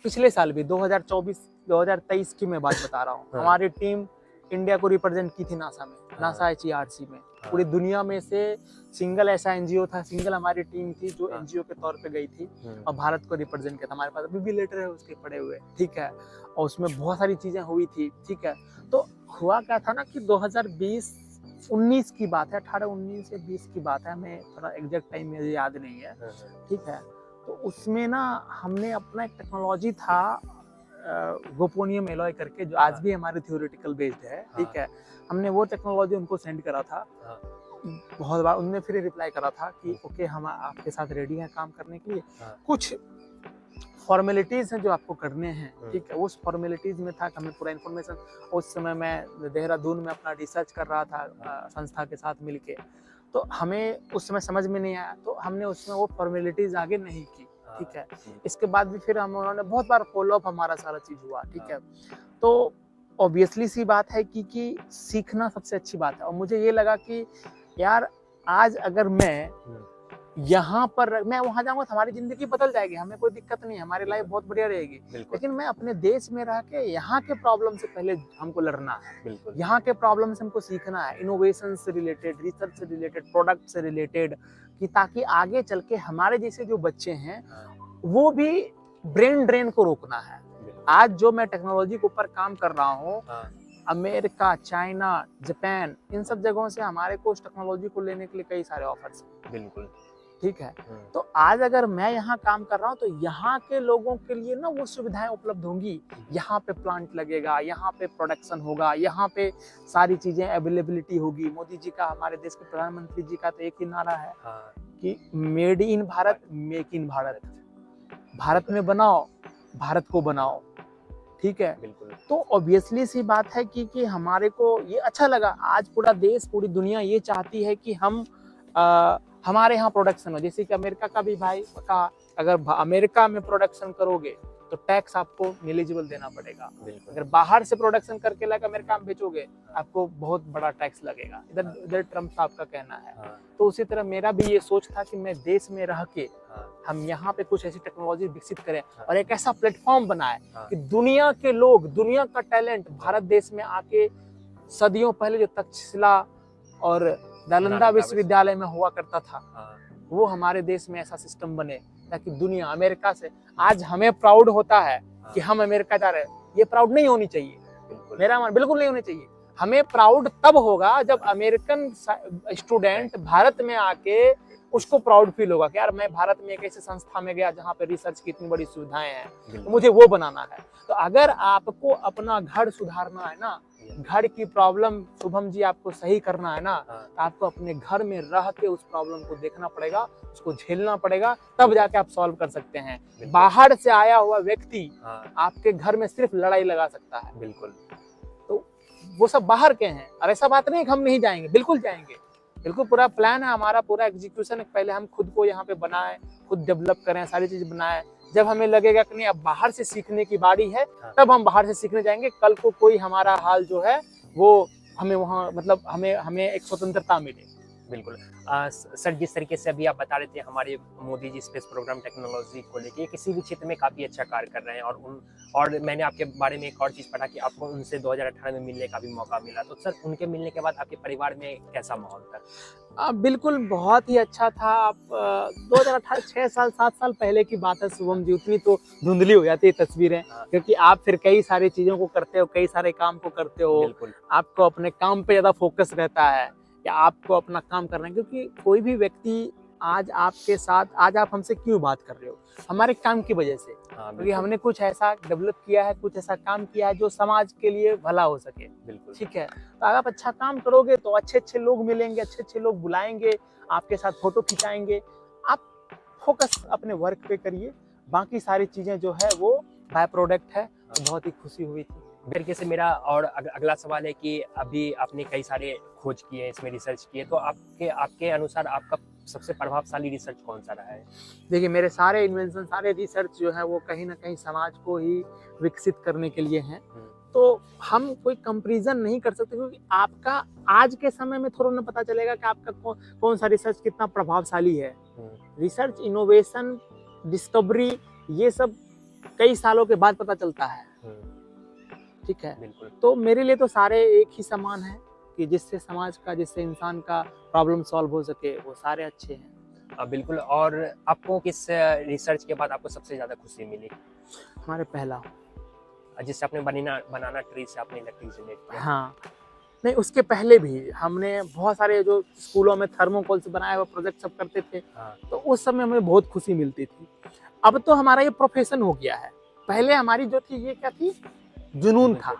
पिछले साल भी 2023 की मैं बात बता रहा हूँ, हमारी टीम इंडिया को रिप्रेजेंट की थी नासा में, नासा HERC में। पूरी दुनिया में से सिंगल ऐसा एनजीओ था, सिंगल हमारी टीम थी जो एनजीओ के तौर पे गई थी और भारत को रिप्रेजेंट किया था। हमारे पास अभी भी लेटर है उसके पड़े हुए, ठीक है। और उसमें बहुत सारी चीजें हुई थी, ठीक है। तो हुआ क्या था ना कि 2020-19 की बात है, 18-19 या 20 की बात है, हमें थोड़ा एग्जैक्ट टाइम मुझे याद नहीं है, ठीक है। तो उसमें ना हमने अपना एक टेक्नोलॉजी था गोपोनियम एलॉय करके, जो आज भी हमारे थ्योरेटिकल बेस्ड है, ठीक है। हमने वो टेक्नोलॉजी उनको सेंड करा था। बहुत बार उन्होंने फिर रिप्लाई करा था कि ओके, हम आपके साथ रेडी हैं काम करने के लिए। कुछ फॉर्मेलिटीज हैं जो आपको करने हैं, ठीक है। उस फॉर्मेलिटीज में था कि हमें पूरा इन्फॉर्मेशन, उस समय मैं देहरादून में अपना रिसर्च कर रहा था संस्था के साथ मिलके, तो हमें उस समय समझ में नहीं आया, तो हमने उसमें वो फॉर्मेलिटीज आगे नहीं की, ठीक है। इसके बाद भी फिर उन्होंने बहुत बार फॉलोअप, हमारा सारा चीज हुआ, ठीक है। तो ऑब्वियसली सी बात है कि सीखना सबसे अच्छी बात है। और मुझे ये लगा कि यार आज अगर मैं यहाँ पर, मैं वहां जाऊंगा तो हमारी जिंदगी बदल जाएगी, हमें कोई दिक्कत नहीं है, हमारी लाइफ बहुत बढ़िया रहेगी। लेकिन मैं अपने देश में रह के यहाँ के प्रॉब्लम से पहले हमको लड़ना है, यहाँ के प्रॉब्लम से हमको सीखना है, इनोवेशन से रिलेटेड, रिसर्च से रिलेटेड, प्रोडक्ट से रिलेटेड, कि ताकि आगे चल के हमारे जैसे जो बच्चे हैं वो भी ब्रेन ड्रेन को रोकना है। आज जो मैं टेक्नोलॉजी के ऊपर काम कर रहा हूँ, अमेरिका, चाइना, जापान, इन सब जगहों से हमारे को उस टेक्नोलॉजी को लेने के लिए कई सारे ऑफर्स, बिल्कुल, ठीक है। तो आज अगर मैं यहाँ काम कर रहा हूँ तो यहाँ के लोगों के लिए ना वो सुविधाएं उपलब्ध होंगी, यहाँ पे प्लांट लगेगा, यहाँ पे प्रोडक्शन होगा, यहाँ पे सारी चीजें अवेलेबिलिटी होगी। मोदी जी का, हमारे देश के प्रधानमंत्री जी का तो एक ही नारा है कि made in Bharat, make in Bharat, Bharat में बनाओ, भारत को बनाओ, ठीक है। तो ऑब्वियसली सी बात है कि हमारे को ये अच्छा लगा। आज पूरा देश, पूरी दुनिया ये चाहती है कि हम हमारे यहाँ प्रोडक्शन हो। जैसे कि अमेरिका का भी भाई का, अगर अमेरिका में प्रोडक्शन करोगे तो टैक्स आपको एलिजिबल देना पड़ेगा। अगर बाहर से प्रोडक्शन करके लाकर अमेरिका में बेचोगे आपको बहुत बड़ा टैक्स लगेगा। इधर ट्रम्प साहब का कहना है। तो उसी तरह मेरा भी ये सोच था कि मैं देश में रह के हम यहाँ पे कुछ ऐसी टेक्नोलॉजी विकसित करें और एक ऐसा प्लेटफॉर्म बनाए कि दुनिया के लोग, दुनिया का टैलेंट भारत देश में आके, सदियों पहले जो तक्षशिला और नालंदा विश्वविद्यालय में हुआ करता था, वो हमारे देश में ऐसा सिस्टम बने ताकि दुनिया, अमेरिका से आज हमें प्राउड होता है कि हम अमेरिका जा रहे हैं, ये प्राउड नहीं होनी चाहिए, मेरा मान बिल्कुल नहीं होनी चाहिए। हमें प्राउड तब होगा जब अमेरिकन स्टूडेंट भारत में आके उसको प्राउड फील होगा कि यार मैं भारत में एक ऐसे संस्था में गया जहाँ पे रिसर्च की इतनी बड़ी सुविधाएं हैं, तो मुझे वो बनाना है। तो अगर आपको अपना घर सुधारना है ना, घर की प्रॉब्लम शुभम जी आपको सही करना है ना, तो आपको अपने घर में रह के उस प्रॉब्लम को देखना पड़ेगा, उसको झेलना पड़ेगा, तब जाके आप सॉल्व कर सकते हैं। बाहर से आया हुआ व्यक्ति आपके घर में सिर्फ लड़ाई लगा सकता है। बिल्कुल। तो वो सब बाहर के हैं, और ऐसा बात नहीं कि हम नहीं जाएंगे, बिल्कुल जाएंगे, बिल्कुल पूरा प्लान है हमारा, पूरा एग्जीक्यूशन है। पहले हम खुद को यहाँ पे बनाएं, खुद डेवलप करें, सारी चीज बनाएं। जब हमें लगेगा कि नहीं अब बाहर से सीखने की बारी है, तब हम बाहर से सीखने जाएंगे। कल को कोई हमारा हाल जो है वो हमें वहाँ मतलब हमें हमें एक स्वतंत्रता मिले। बिल्कुल। सर, जिस तरीके से अभी आप बता रहे थे हमारे Modi ji space programme technology को लेके किसी भी क्षेत्र में काफ़ी अच्छा कार्य कर रहे हैं, और मैंने आपके बारे में एक और चीज़ पढ़ा कि आपको उनसे 2018 में मिलने का भी मौका मिला। तो सर, उनके मिलने के बाद आपके परिवार में कैसा माहौल था? बिल्कुल बहुत ही अच्छा था। आप 2018 6 साल 7 साल पहले की बात है शुभम जी, उतनी तो धुंधली हो जाती है तस्वीरें, क्योंकि आप फिर कई सारी चीज़ों को करते हो, कई सारे काम को करते हो, आपको अपने काम पे ज़्यादा फोकस रहता है कि आपको अपना काम करना है। क्योंकि कोई भी व्यक्ति आज आपके साथ, आज आप हमसे क्यों बात कर रहे हो, हमारे काम की वजह से, क्योंकि हमने कुछ ऐसा डेवलप किया है, कुछ ऐसा काम किया है जो समाज के लिए भला हो सके। बिल्कुल ठीक है, तो अगर आप अच्छा काम करोगे तो अच्छे अच्छे लोग मिलेंगे, अच्छे अच्छे लोग बुलाएंगे, आपके साथ फोटो खिंचाएंगे। आप फोकस अपने वर्क पे करिए, बाकी सारी चीजें जो है वो बाय प्रोडक्ट है। तो बहुत ही खुशी हुई थी। तरीके से मेरा और अगला सवाल है कि अभी आपने कई सारे खोज किए हैं, इसमें रिसर्च किए, तो आपके अनुसार आपका सबसे प्रभावशाली रिसर्च कौन सा रहा है? देखिए, मेरे सारे इन्वेंशन, सारे रिसर्च जो है वो कहीं ना कहीं समाज को ही विकसित करने के लिए हैं। तो हम कोई कंपैरिजन नहीं कर सकते, क्योंकि आपका आज के समय में थोड़ा ना पता चलेगा कि आपका कौन सा रिसर्च कितना प्रभावशाली है। रिसर्च, इनोवेशन, डिस्कवरी, ये सब कई सालों के बाद पता चलता है। ठीक है, बिल्कुल। तो मेरे लिए तो सारे एक ही समान है कि जिससे समाज का, जिससे इंसान का प्रॉब्लम सॉल्व हो सके, वो सारे अच्छे हैं। बिल्कुल। और आपको किस रिसर्च के बाद आपको सबसे ज्यादा खुशी मिली? हमारे पहला, जिससे आपने बनाना ट्री से आपने इलेक्ट्रिक जनरेट किया। हाँ, नहीं उसके पहले भी हमने बहुत सारे जो स्कूलों में थर्मोकोल से बनाया हुआ प्रोजेक्ट सब करते थे। तो उस समय हमें बहुत खुशी मिलती थी। अब तो हमारा ये प्रोफेशन हो गया है। पहले हमारी जो थी ये क्या थी, जुनून था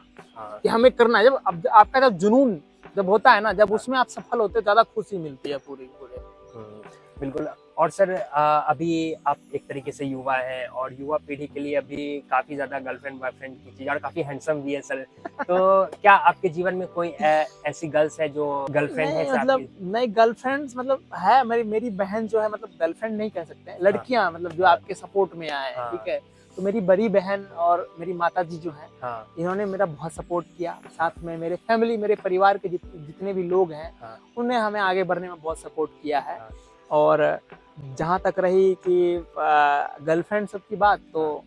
कि हमें करना है। जब अब आपका जब जुनून जब होता है ना, जब उसमें आप सफल होते हो, ज्यादा खुशी मिलती है पूरे। बिल्कुल। और सर, अभी आप एक तरीके से युवा हैं, और युवा पीढ़ी के लिए अभी काफी ज्यादा गर्लफ्रेंड बॉयफ्रेंड की चीज, और काफी हैंडसम भी है सर। तो क्या आपके जीवन में कोई ऐसी गर्ल्स है जो गर्लफ्रेंड है? मतलब नहीं, गर्लफ्रेंड्स मतलब है, मेरी बहन जो है, मतलब गर्लफ्रेंड नहीं कह सकते, लड़कियां मतलब जो आपके सपोर्ट में आए। ठीक है, तो मेरी बड़ी बहन और मेरी माता जी जो है, इन्होंने मेरा बहुत सपोर्ट किया। साथ में मेरे फैमिली, मेरे परिवार के जितने भी लोग हैं, उन्हें हमें आगे बढ़ने में बहुत सपोर्ट किया है। और जहाँ तक रही कि गर्लफ्रेंड सब की बात, तो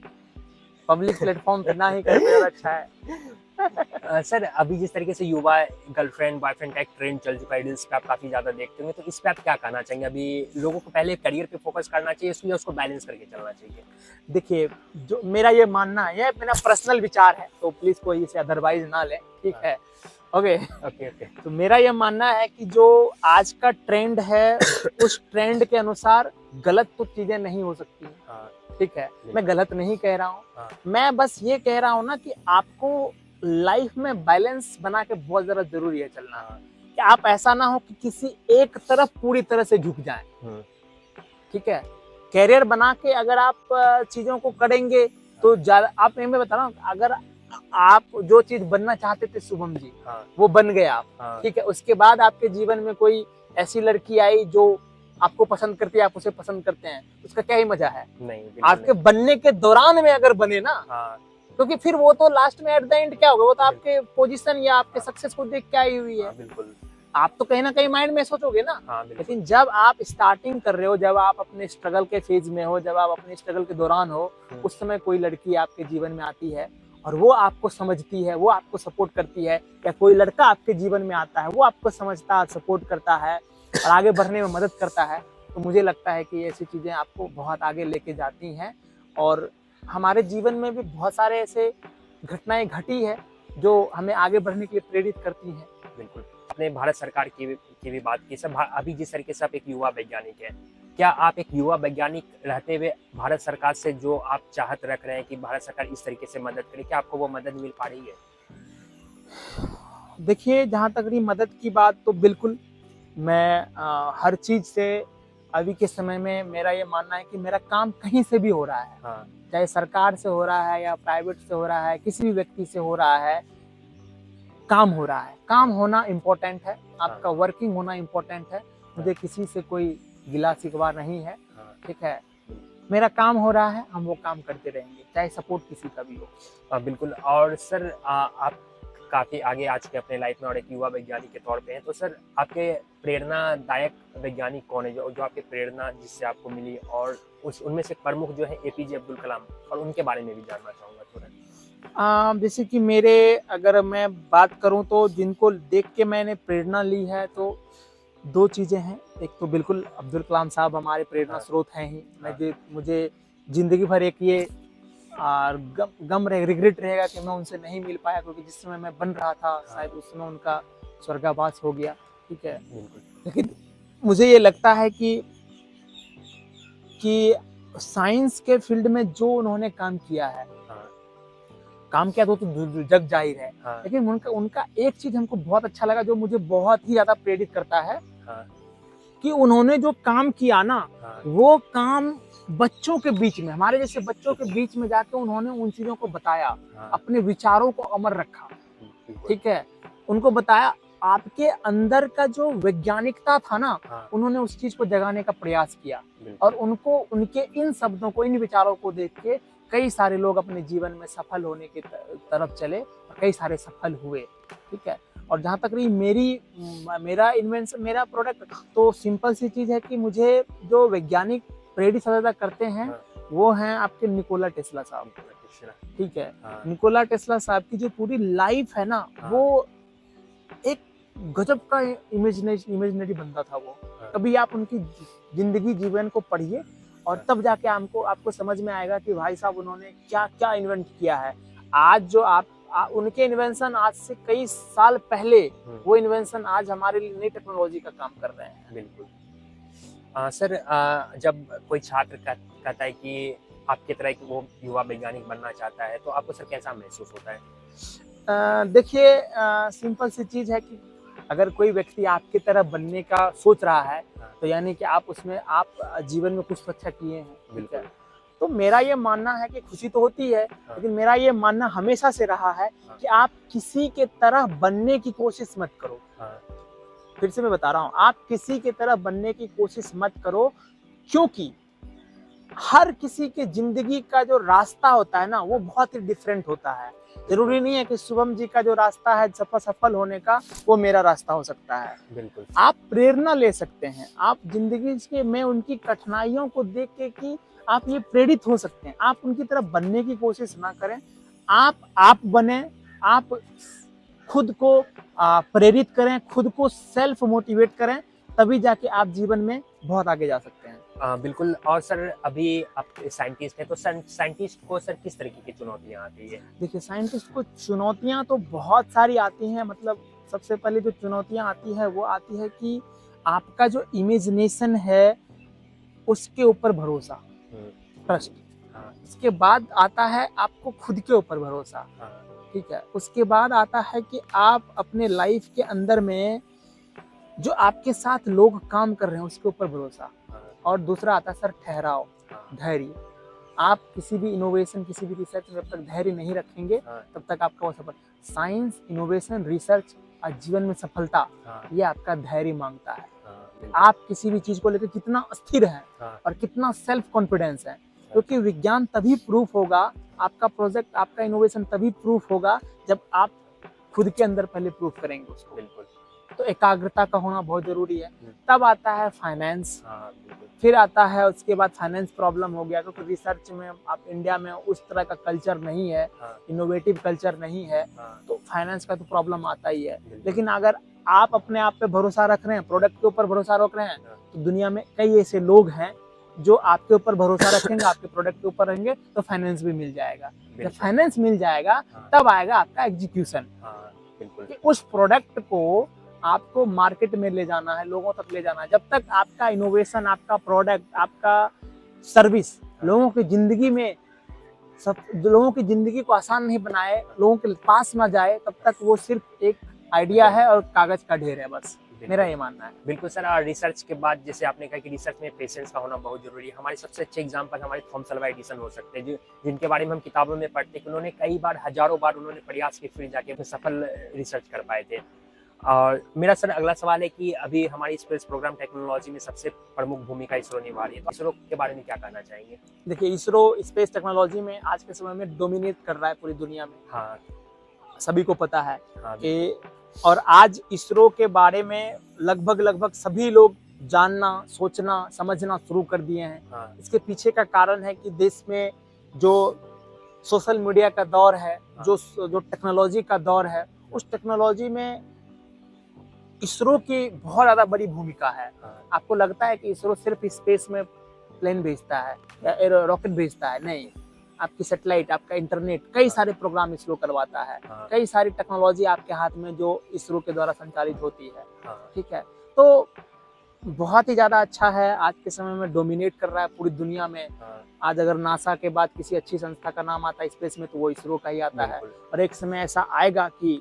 पब्लिक प्लेटफॉर्म पे ना ही करते ज़्यादा अच्छा है। सर, अभी जिस तरीके से युवा गर्लफ्रेंड बॉयफ्रेंड का एक ट्रेंड चल चुका है, रील्स पे आप काफी ज्यादा देखते होंगे, तो इस पे आप क्या कहना चाहेंगे? अभी लोगों को पहले करियर पे फोकस करना चाहिए, इसलिए उसको बैलेंस करके चलना चाहिए? देखिए, जो मेरा ये मानना है, ये मेरा पर्सनल विचार है, तो प्लीज कोई इसे अदरवाइज ना ले। ठीक है, ओके। तो मेरा ये मानना है कि जो आज का ट्रेंड है, उस ट्रेंड के अनुसार गलत तो चीजें नहीं हो सकती। ठीक है, मैं गलत नहीं कह रहा हूँ। मैं बस ये कह रहा हूँ ना कि आपको लाइफ में बैलेंस बना के बहुत ज्यादा जरूरी है चलना। कि आप ऐसा ना हो कि किसी एक तरफ पूरी तरह से झुक जाएं। ठीक है, कैरियर बना के अगर आप चीजों को करेंगे तो ज्यादा, आप मैं बता रहा हूँ, अगर आप जो चीज बनना चाहते थे शुभम जी, वो बन गए आप। ठीक है, उसके बाद आपके जीवन में कोई ऐसी लड़की आई जो आपको पसंद करती है, आप उसे पसंद करते हैं, उसका क्या ही मजा है? नहीं, आपके बनने के दौरान में अगर बने ना, क्योंकि फिर वो तो लास्ट में एट द एंड क्या होगा, वो तो आपके पोजीशन या आपके सक्सेस को देख क्या ही हुई है। बिल्कुल, आप तो कहीं ना कहीं माइंड में सोचोगे ना। लेकिन जब आप स्टार्टिंग कर रहे हो, जब आप अपने स्ट्रगल के फेज में हो, जब आप अपने स्ट्रगल के दौरान हो, उस समय कोई लड़की आपके जीवन में आती है और वो आपको समझती है, वो आपको सपोर्ट करती है, या कोई लड़का आपके जीवन में आता है, वो आपको समझता है, सपोर्ट करता है और आगे बढ़ने में मदद करता है, तो मुझे लगता है कि ऐसी चीजें आपको बहुत आगे लेके जाती हैं। और हमारे जीवन में भी बहुत सारे ऐसे घटनाएं घटी है जो हमें आगे बढ़ने के लिए प्रेरित करती हैं। बिल्कुल, आपने भारत सरकार की भी बात की। सब अभी जिस तरीके से आप एक युवा वैज्ञानिक हैं, क्या आप एक युवा वैज्ञानिक रहते हुए भारत सरकार से जो आप चाहत रख रहे हैं कि भारत सरकार इस तरीके से मदद करे, क्या आपको वो मदद मिल पा रही है? देखिए, जहाँ तक रही मदद की बात, तो बिल्कुल मैं हर चीज से अभी के समय में मेरा ये मानना है कि मेरा काम कहीं से भी हो रहा है। चाहे सरकार से हो रहा है या प्राइवेट से हो रहा है, किसी भी व्यक्ति से हो रहा है, काम हो रहा है। काम होना इम्पोर्टेंट है, आपका वर्किंग होना इम्पोर्टेंट है। मुझे किसी से कोई गिला शिकवा नहीं है, ठीक है। मेरा काम हो रहा है, हम वो काम करते रहेंगे, चाहे सपोर्ट किसी का भी हो। बिल्कुल। और सर आप काफ़ी आगे आ चुके हैं अपने लाइफ में और एक युवा वैज्ञानिक के तौर पे हैं, तो सर आपके प्रेरणादायक वैज्ञानिक कौन है जो आपकी प्रेरणा जिससे आपको मिली, और उनमें से प्रमुख जो है एपीजे अब्दुल कलाम, और उनके बारे में भी जानना चाहूँगा थोड़ा। जैसे कि मेरे, अगर मैं बात करूं तो जिनको देख के मैंने प्रेरणा ली है तो दो चीज़ें हैं। एक तो बिल्कुल अब्दुल कलाम साहब हमारे प्रेरणा स्रोत हैं ही। मुझे ज़िंदगी भर एक ये गम रिग्रेट रहेगा कि मैं उनसे नहीं मिल पाया, क्योंकि जिस समय मैं बन रहा था शायद उस समय उनका स्वर्गवास हो गया, ठीक है। लेकिन मुझे ये लगता है कि साइंस के फील्ड में जो उन्होंने काम किया है, काम किया तो जग जाहिर है, लेकिन उनका एक चीज हमको बहुत अच्छा लगा, जो मुझे बहुत ही ज्यादा प्रेरित करता है, कि उन्होंने जो काम किया ना, वो काम बच्चों के बीच में, हमारे जैसे बच्चों के बीच में जाके उन्होंने उन चीजों को बताया, अपने विचारों को अमर रखा, ठीक है। उनको बताया, आपके अंदर का जो वैज्ञानिकता था ना, उन्होंने उस चीज को जगाने का प्रयास किया, और उनको उनके इन शब्दों को, इन विचारों को देख के कई सारे लोग अपने जीवन में सफल होने की तरफ चले, और कई सारे सफल हुए, ठीक है। और जहाँ तक रही मेरा इन्वेंशन, मेरा प्रोडक्ट, तो सिंपल सी चीज है कि मुझे जो वैज्ञानिक प्रेरित ज्यादा करते हैं वो हैं आपके निकोला टेस्ला साहब, ठीक है। निकोला टेस्ला साहब की जो पूरी लाइफ है ना, वो एक गजब का इमेजिनरी बंदा था वो। कभी आप उनकी जिंदगी जीवन को पढ़िए, और तब जाके आपको समझ में आएगा कि भाई साहब उन्होंने क्या क्या इन्वेंट किया है। आज जो उनके इन्वेंशन आज से कई साल पहले, वो इन्वेंशन आज हमारे लिए नई टेक्नोलॉजी का काम कर रहे हैं। बिल्कुल। सर जब कोई छात्र कहता है कि आपकी तरह कि वो युवा वैज्ञानिक बनना चाहता है, तो आपको सर कैसा महसूस होता है? देखिए, सिंपल सी चीज है कि अगर कोई व्यक्ति आपकी तरह बनने का सोच रहा है, तो यानी कि आप जीवन में कुछ अच्छा किए हैं, ठीक है। तो मेरा ये मानना है कि खुशी तो होती है, लेकिन मेरा ये मानना हमेशा से रहा है कि आप किसी के तरह बनने की कोशिश मत करो। फिर से मैं बता रहा हूँ, आप किसी के तरह बनने की कोशिश मत करो, क्योंकि हर किसी के जिंदगी का जो रास्ता होता है ना, वो बहुत ही डिफरेंट होता है। जरूरी नहीं है कि शुभम जी का जो रास्ता है सफल होने का, वो मेरा रास्ता हो सकता है। बिल्कुल। आप प्रेरणा ले सकते हैं, आप जिंदगी में उनकी कठिनाइयों को देख के कि आप ये प्रेरित हो सकते हैं। आप उनकी तरफ बनने की कोशिश ना करें, आप बने, आप खुद को प्रेरित करें, खुद को सेल्फ मोटिवेट करें, तभी जाके आप जीवन में बहुत आगे जा सकते हैं। बिल्कुल। और सर अभी आप साइंटिस्ट हैं, तो साइंटिस्ट को सर किस तरीके की चुनौतियां आती है? देखिए, साइंटिस्ट को चुनौतियां तो बहुत सारी आती हैं। मतलब सबसे पहले जो चुनौतियां आती है वो आती है कि आपका जो इमेजिनेशन है उसके ऊपर भरोसा, ट्रस्ट। इसके बाद आता है आपको खुद के ऊपर भरोसा, ठीक है। उसके बाद आता है कि आप अपने लाइफ के अंदर में जो आपके साथ लोग काम कर रहे हैं उसके ऊपर भरोसा, और दूसरा आता है सर ठहराव, धैर्य। आप किसी भी इनोवेशन, किसी भी रिसर्च में जब तक धैर्य नहीं रखेंगे, तब तक आपका वो सफल। साइंस, इनोवेशन, रिसर्च और जीवन में सफलता, ये आपका धैर्य मांगता है। आप किसी भी चीज को लेकर कितना स्थिर है और कितना सेल्फ कॉन्फिडेंस है, क्योंकि विज्ञान तभी प्रूफ होगा, आपका प्रोजेक्ट, आपका इनोवेशन तभी प्रूफ होगा जब आप खुद के अंदर पहले प्रूफ करेंगे उसको। बिल्कुल। तो एकाग्रता का होना बहुत जरूरी है। तब आता है फाइनेंस, फिर आता है उसके बाद फाइनेंस प्रॉब्लम हो गया, क्योंकि रिसर्च में आप इंडिया में उस तरह का कल्चर नहीं है, इनोवेटिव कल्चर नहीं है, तो फाइनेंस का तो प्रॉब्लम आता ही है। लेकिन अगर आप अपने आप पे भरोसा रख रहे हैं, प्रोडक्ट के ऊपर भरोसा रख रहे हैं, तो दुनिया में कई ऐसे लोग हैं जो आपके ऊपर भरोसा रखेंगे, आपके प्रोडक्ट के ऊपर रहेंगे, तो फाइनेंस भी मिल जाएगा। जब फाइनेंस मिल जाएगा तब आएगा आपका एग्जीक्यूशन। उस प्रोडक्ट को आपको मार्केट में ले जाना है, लोगों तक ले जाना है। जब तक आपका इनोवेशन, आपका प्रोडक्ट, आपका सर्विस लोगों की जिंदगी में लोगों की जिंदगी को आसान नहीं बनाए, लोगों के पास ना जाए, तब तक वो सिर्फ एक आइडिया है और कागज का ढेर है बस। मेरा ये मानना है। बिल्कुल सर, और रिसर्च के बाद जैसे आपने कहा कि रिसर्च में पेशेंस का होना बहुत जरूरी है। हमारे सबसे अच्छे एग्जांपल हमारे थॉमस अल्वा एडिसन हो सकते हैं, जिनके बारे में हम किताबों में पढ़ते हैं कि उन्होंने कई बार, हजारों बार उन्होंने प्रयास किए, फिर जाके सफल रिसर्च कर पाए थे। और मेरा सर अगला सवाल है कि अभी हमारी स्पेस प्रोग्राम टेक्नोलॉजी में सबसे प्रमुख भूमिका इसरो निभा रही है, तो इसरो के बारे में क्या कहना चाहेंगे? देखिए, इसरो स्पेस टेक्नोलॉजी में आज के समय में डोमिनेट कर रहा है पूरी दुनिया में। हाँ, सभी को पता है हाँ, कि और आज इसरो के बारे में लगभग सभी लोग जानना, सोचना, समझना शुरू कर दिए हैं। हाँ, इसके पीछे का कारण है कि देश में जो सोशल मीडिया का दौर है, जो टेक्नोलॉजी का दौर है, उस टेक्नोलॉजी में इसरो की बहुत ज़्यादा बड़ी भूमिका है। हाँ, आपको लगता है कि इसरो सिर्फ स्पेस में प्लेन भेजता है या रॉकेट भेजता है? नहीं, आपकी सैटेलाइट, आपका इंटरनेट, कई सारे प्रोग्राम इसरो करवाता है। हाँ, कई सारी टेक्नोलॉजी आपके हाथ में जो इसरो के द्वारा संचालित होती है। हाँ, ठीक है, तो बहुत ही ज़्यादा अच्छा है, आज के समय में डोमिनेट कर रहा है पूरी दुनिया में। हाँ, आज अगर नासा के बाद किसी अच्छी संस्था का नाम आता है स्पेस में, तो वो इसरो का ही आता है। बिल्कुल। और एक समय ऐसा आएगा कि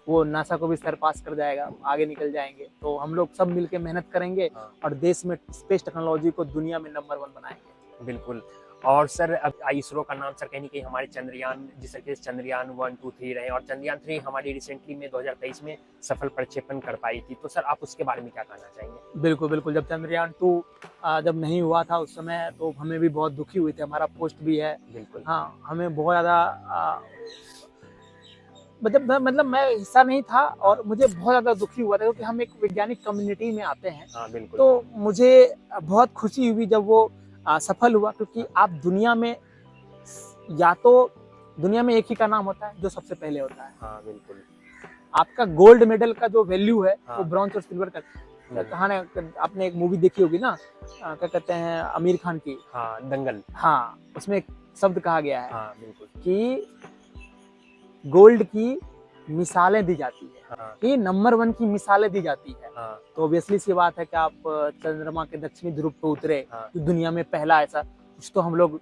वो नासा को भी सरपास कर जाएगा, आगे निकल जाएंगे। तो हम लोग सब मिलके मेहनत करेंगे हाँ। और देश में स्पेस टेक्नोलॉजी को दुनिया में नंबर 1 बनाएंगे। बिल्कुल। और सर अब इसरो का नाम सर कहीं न कहीं हमारे चंद्रयान, जिस तरीके से चंद्रयान 1, 2, 3 रहे, और चंद्रयान 3 हमारी रिसेंटली में 2023 में सफल प्रक्षेपण कर पाई थी, तो सर आप उसके बारे में क्या कहना चाहेंगे? बिल्कुल, जब चंद्रयान 2 जब नहीं हुआ था उस समय, तो हमें भी बहुत दुखी हुए थे। हमारा पोस्ट भी है। बिल्कुल। हाँ, हमें बहुत ज़्यादा मतलब मैं हिस्सा नहीं था और मुझे बहुत ज़्यादा दुखी हुआ था, क्योंकि हम एक वैज्ञानिक कम्युनिटी में आते हैं। हाँ, बिल्कुल। तो मुझे बहुत खुशी हुई जब वो सफल हुआ, क्योंकि आप दुनिया में, या तो दुनिया में एक ही का नाम होता है जो सबसे पहले होता है। हाँ, बिल्कुल। आपका गोल्ड मेडल का जो वैल्यू है, हाँ। वो ब्रॉन्ज और सिल्वर का। कहा ना, आपने एक मूवी देखी होगी ना, क्या कहते हैं, आमिर खान की, हाँ, दंगल। हाँ, उसमें एक शब्द कहा गया है हाँ, बिल्कुल। कि गोल्ड की मिसालें दी जाती है, हाँ, ये नंबर 1 की मिसालें दी जाती है। हाँ, तो ऑब्वियसली सी बात है कि आप चंद्रमा के दक्षिणी ध्रुव पे उतरे, हाँ, तो दुनिया में पहला ऐसा कुछ तो हम लोग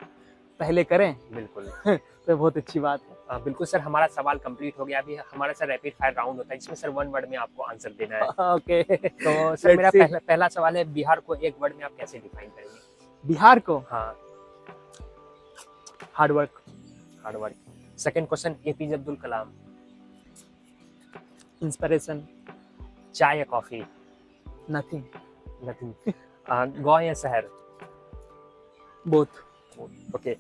पहले करें, बिल्कुल। तो बहुत अच्छी बात है। बिल्कुल सर, हमारा सवाल कंप्लीट हो गया। अभी हमारा सर रैपिड फायर राउंड होता है, जिसमें सर 1 वर्ड में आपको आंसर देना है। ओके, तो सर मेरा Let's see. पहला सवाल है, बिहार को एक वर्ड में आप कैसे डिफाइन करेंगे? बिहार को हाँ, hard work. Hard work. Second question, APJ Abdul Kalam. Inspiration. चाय या कॉफी? नथिंग। नथिंग। गाँव या शहर? बोथ। ओके।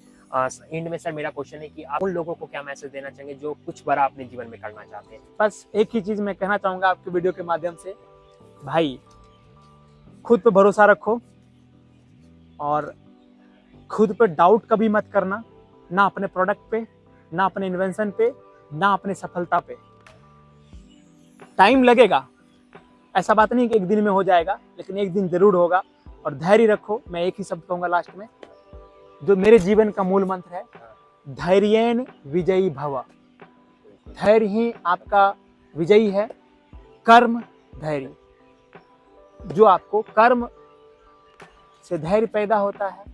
एंड में सर मेरा क्वेश्चन है कि आप उन लोगों को क्या मैसेज देना चाहेंगे जो कुछ बड़ा अपने जीवन में करना चाहते हैं? बस एक ही चीज मैं कहना चाहूंगा आपके वीडियो के माध्यम से, भाई खुद पे भरोसा रखो और खुद पे डाउट कभी मत करना, ना अपने प्रोडक्ट पे, ना अपने इन्वेंशन पे, ना अपने सफलता पे। टाइम लगेगा, ऐसा बात नहीं कि एक दिन में हो जाएगा, लेकिन एक दिन जरूर होगा। और धैर्य रखो। मैं एक ही शब्द कहूंगा लास्ट में, जो मेरे जीवन का मूल मंत्र है, धैर्येन विजयी भव। धैर्य ही आपका विजयी है। कर्म धैर्य, जो आपको कर्म से धैर्य पैदा होता है,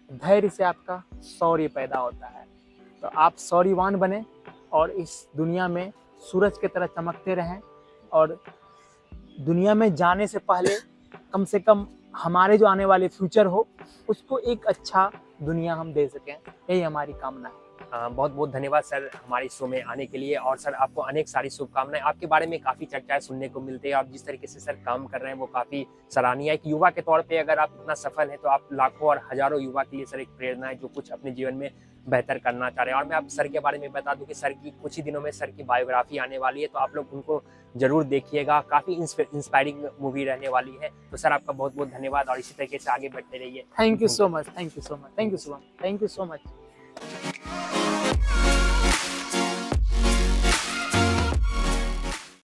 धैर्य से आपका शौर्य पैदा होता है। तो आप शौर्यवान बने और इस दुनिया में सूरज की तरह चमकते रहें, और दुनिया में जाने से पहले कम से कम हमारे जो आने वाले फ्यूचर हो, उसको एक अच्छा दुनिया हम दे सकें, यही हमारी कामना है। बहुत बहुत धन्यवाद सर हमारे शो में आने के लिए, और सर आपको अनेक सारी शुभकामनाएं। आपके बारे में काफ़ी चर्चाएं सुनने को मिलती है, आप जिस तरीके से सर काम कर रहे हैं वो काफ़ी सराहनीय है। एक युवा के तौर पे अगर आप इतना सफल हैं, तो आप लाखों और हजारों युवा के लिए सर एक प्रेरणा है, जो कुछ अपने जीवन में बेहतर करना चाह रहे हैं। और मैं आप सर के बारे में बता दूं कि सर की कुछ ही दिनों में सर की बायोग्राफी आने वाली है, तो आप लोग उनको जरूर देखिएगा। काफ़ी इंस्पायरिंग मूवी रहने वाली है। तो सर आपका बहुत बहुत धन्यवाद, और इसी तरीके से आगे बढ़ते रहिए। Thank you so much, thank you so much, thank you so much, thank you so much.